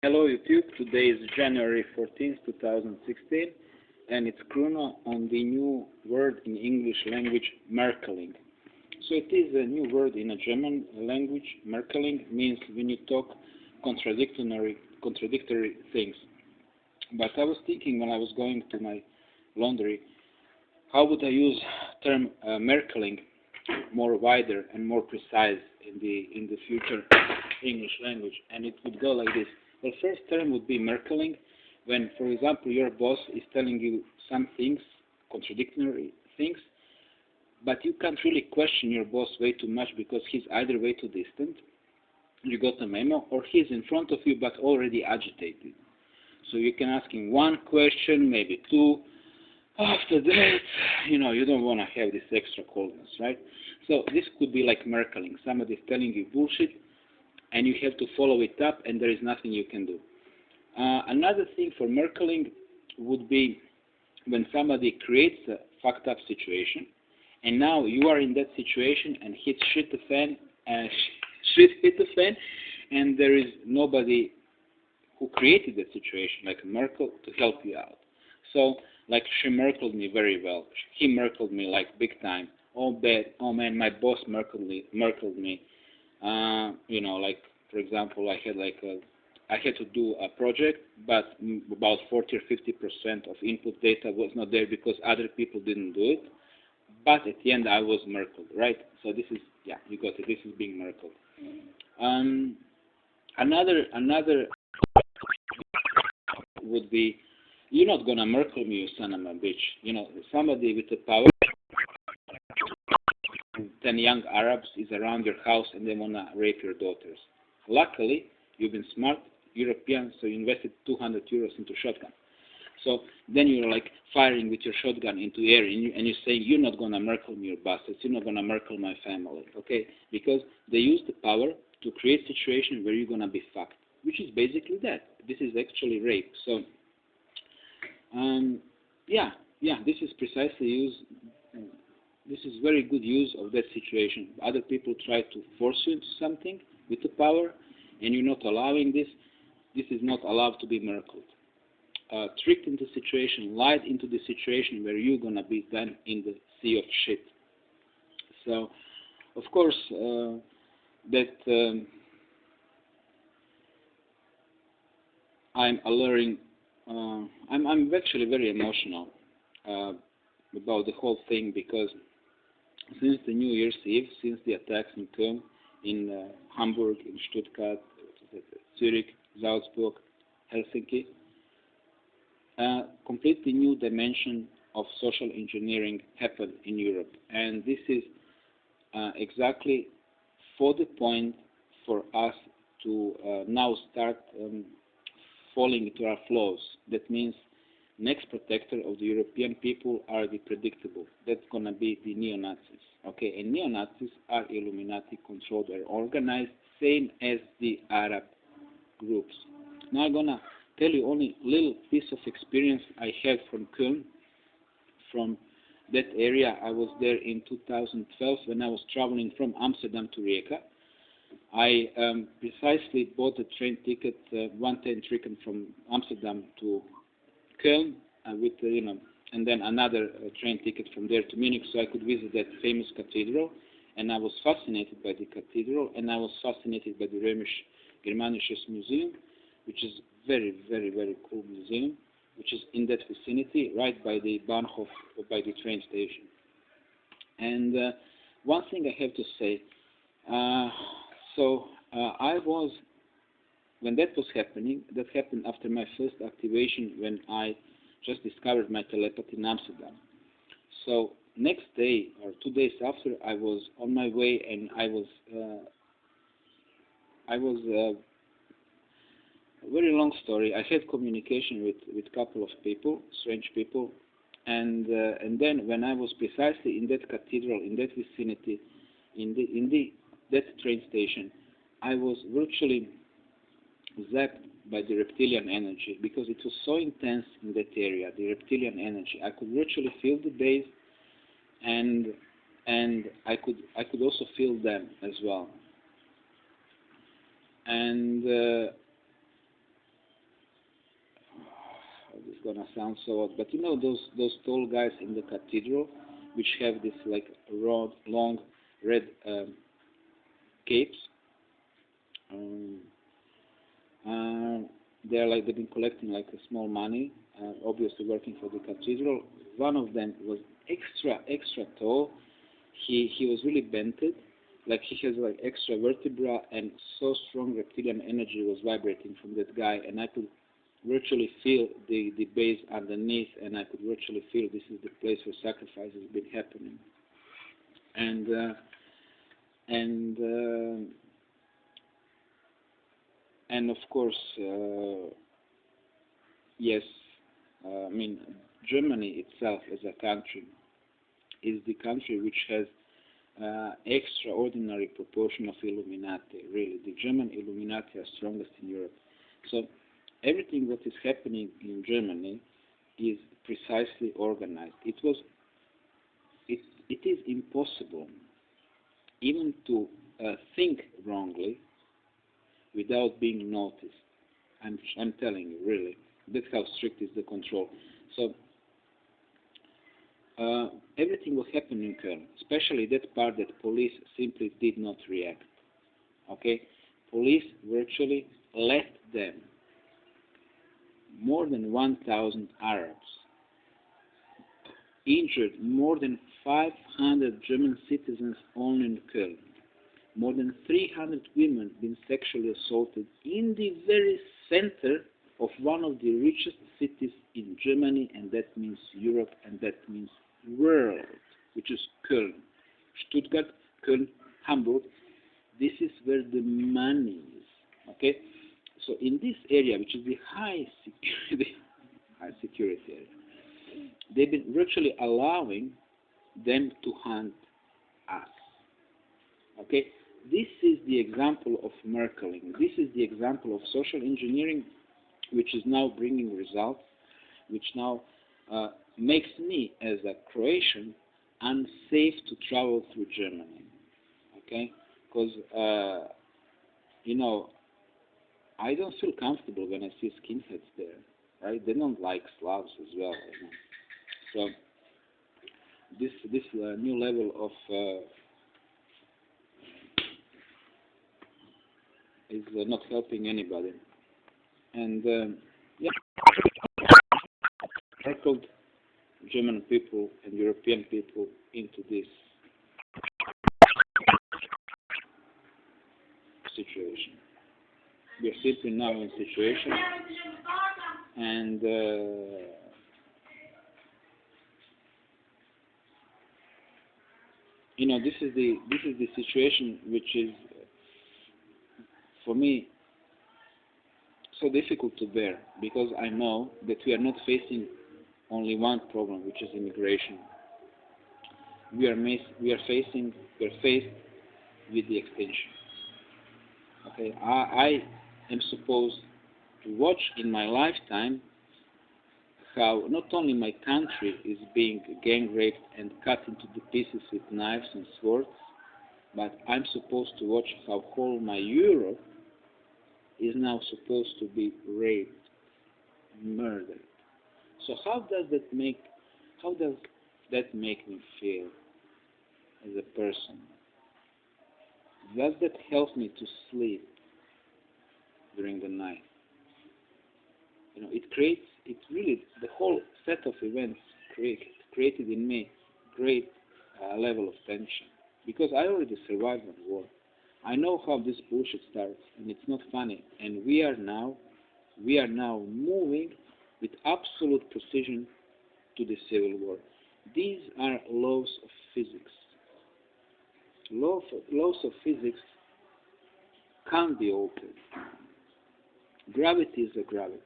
Hello YouTube, today is January 14th, 2016, and it's Chrono on the new word in English language, Merkeling. So it is a new word in a German language. Merkeling means when you talk contradictory things. But I was thinking when I was going to my laundry, how would I use term Merkeling more wider and more precise in the future English language, and it would go like this. Well, first term would be Merkeling, when, for example, your boss is telling you some things, contradictory things, but you can't really question your boss way too much because he's either way too distant, you got a memo, or he's in front of you but already agitated. So you can ask him one question, maybe two. After that, you don't want to have this extra coldness, right? So this could be like Merkeling. Somebody is telling you bullshit, and you have to follow it up, and there is nothing you can do. Another thing for Merkeling would be when somebody creates a fucked up situation, and now you are in that situation, and shit hit the fan, and there is nobody who created that situation, like Merkel, to help you out. So, like, she Merkeled me very well. He Merkeled me, like, big time. Oh, bad. Oh, man, my boss Merkeled me. Like, for example, I had to do a project, but about 40 or 50% of input data was not there because other people didn't do it. But at the end, I was Merkeled, right? So this is, yeah, you got it. This is being Merkeled. Another would be, you're not gonna Merkel me, you son of a bitch. Somebody with the power, 10 young Arabs is around your house and they wanna rape your daughters. Luckily, you've been smart, European, so you invested 200 euros into shotgun. So then you're like firing with your shotgun into air, and you're saying, you're not gonna Merkel me, you bastards, you're not gonna Merkel my family, okay? Because they use the power to create a situation where you're gonna be fucked, which is basically that. This is actually rape. So this is precisely use. This is very good use of that situation. Other people try to force you into something with the power, and you're not allowing this. This is not allowed to be Merkeled. Tricked into situation, lied into the situation where you're gonna be done in the sea of shit. So, of course, I'm alluring. I'm actually very emotional about the whole thing because since the New Year's Eve, since the attacks in Cologne, in Hamburg, in Stuttgart, Zurich, Salzburg, Helsinki, a completely new dimension of social engineering happened in Europe, and this is exactly for the point for us to now start falling into our flaws. That means next protector of the European people are the predictable. That's going to be the neo-Nazis. Okay, and neo-Nazis are Illuminati controlled or organized, same as the Arab groups. Now I'm going to tell you only a little piece of experience I had from Köln, from that area. I was there in 2012 when I was traveling from Amsterdam to Rijeka. I precisely bought a train ticket, one-train ticket from Amsterdam to Köln, and then another train ticket from there to Munich, so I could visit that famous cathedral. And I was fascinated by the cathedral, and I was fascinated by the Römisch-Germanisches Museum, which is very, very, very cool museum, which is in that vicinity, right by the Bahnhof, by the train station. And one thing I have to say. When that was happening, that happened after my first activation when I just discovered my telepathy in Amsterdam. So next day or 2 days after, I was on my way, and I was a very long story. I had communication with a couple of people, strange people, and then when I was precisely in that cathedral, in that vicinity, that train station, I was virtually zapped by the reptilian energy because it was so intense in that area. The reptilian energy, I could virtually feel the base, and I could also feel them as well. And gonna sound so odd, but you know those tall guys in the cathedral, which have this like long red capes. Um, they've been collecting like a small money, obviously working for the cathedral. One of them was extra tall. He was really bented, like he has like extra vertebra, and so strong reptilian energy was vibrating from that guy, and I could virtually feel the base underneath, and I could virtually feel this is the place where sacrifice has been happening. And of course, yes, I mean, Germany itself as a country is the country which has extraordinary proportion of Illuminati. Really, the German Illuminati are strongest in Europe. So everything that is happening in Germany is precisely organized. It is impossible even to think wrongly without being noticed. I'm telling you, really. That's how strict is the control. So everything was happening in Cologne, especially that part that police simply did not react. Okay, police virtually left them. More than 1,000 Arabs injured, more than 500 German citizens only in Cologne. More than 300 women been sexually assaulted in the very center of one of the richest cities in Germany, and that means Europe, and that means world, which is Cologne. Stuttgart, Cologne, Hamburg. This is where the money is. Okay, so in this area, which is the high security area, they've been virtually allowing them to hunt us. Okay, this is the example of Merkeling. This is the example of social engineering, which is now bringing results, which now makes me, as a Croatian, unsafe to travel through Germany. Okay, because you know, I don't feel comfortable when I see skinheads there. Right? They don't like Slavs as well. You know? So this new level of is not helping anybody. And yeah, circled German people and European people into this situation. We are simply now in a situation, and you know, this is the situation which is for me so difficult to bear, because I know that we are not facing only one problem, which is immigration. We are faced with the extinction. Okay, I am supposed to watch in my lifetime how not only my country is being gang raped and cut into the pieces with knives and swords, but I'm supposed to watch how whole my Europe is now supposed to be raped, murdered. So how does that make me feel as a person? Does that help me to sleep during the night? You know, the whole set of events created in me great level of tension, because I already survived the war. I know how this bullshit starts, and it's not funny. And we are now moving with absolute precision to the civil war. These are laws of physics. Laws of physics can't be altered. Gravity is a gravity.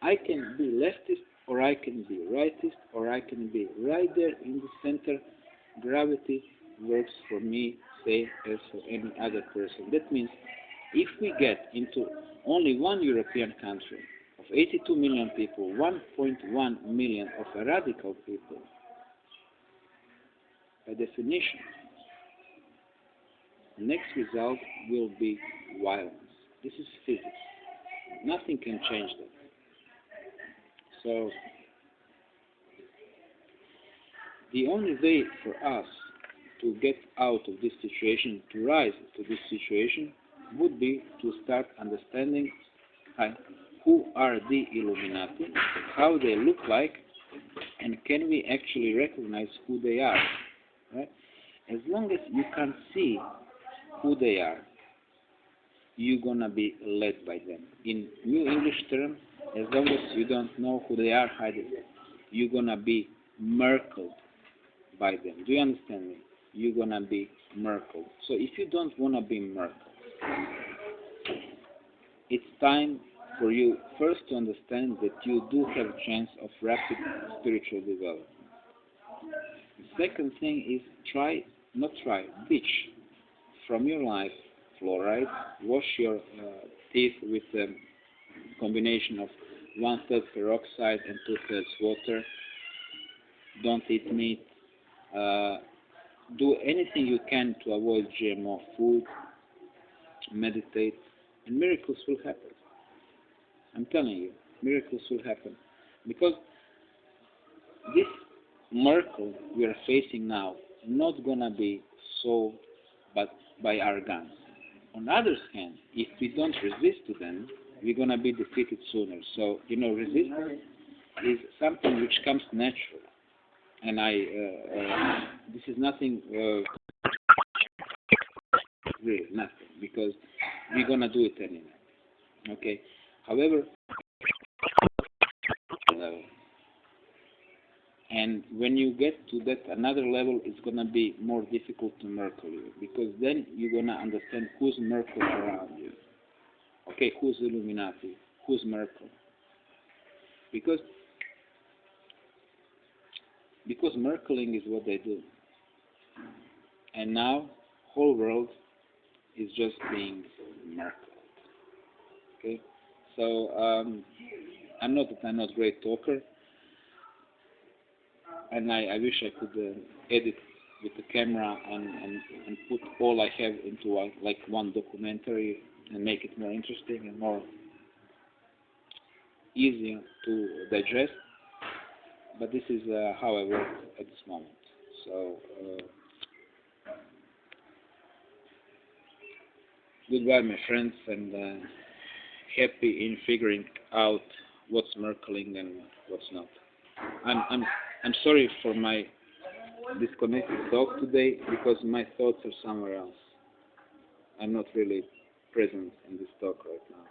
I can be leftist, or I can be rightist, or I can be right there in the center. Gravity works for me, same as for any other person. That means if we get into only one European country of 82 million people, 1.1 million of radical people, by definition, the next result will be violence. This is physics. Nothing can change that. So the only way for us to get out of this situation, to rise to this situation, would be to start understanding who are the Illuminati, how they look like, and can we actually recognize who they are. Right? As long as you can see who they are, you're gonna be led by them. In New English terms, as long as you don't know who they are, you're gonna be Merkel by them. Do you understand me? You're gonna be Merkel. So if you don't wanna be Merkel, it's time for you first to understand that you do have a chance of rapid spiritual development. The second thing is ditch from your life fluoride, wash your teeth with a combination of 1/3 peroxide and 2/3 water, don't eat meat, do anything you can to avoid GMO food, meditate, and miracles will happen. I'm telling you, miracles will happen. Because this Merkel we are facing now not gonna be solved but by our guns. On the other hand, if we don't resist to them, we're gonna be defeated sooner. So, resistance is something which comes natural. And this is nothing, really, nothing, because we're gonna do it anyway. Okay. However, and when you get to that another level, it's gonna be more difficult to Merkel you, because then you're gonna understand who's Merkel around you. Okay, who's Illuminati? Who's Merkel? Because Merkeling is what they do, and now whole world is just being Merkel. Okay. So I'm not a great talker, and I wish I could edit with the camera and put all I have into one documentary and make it more interesting and more easier to digest. But this is how I work at this moment. So goodbye, my friends, and happy in figuring out what's Merkeling and what's not. I'm sorry for my disconnected talk today because my thoughts are somewhere else. I'm not really present in this talk right now.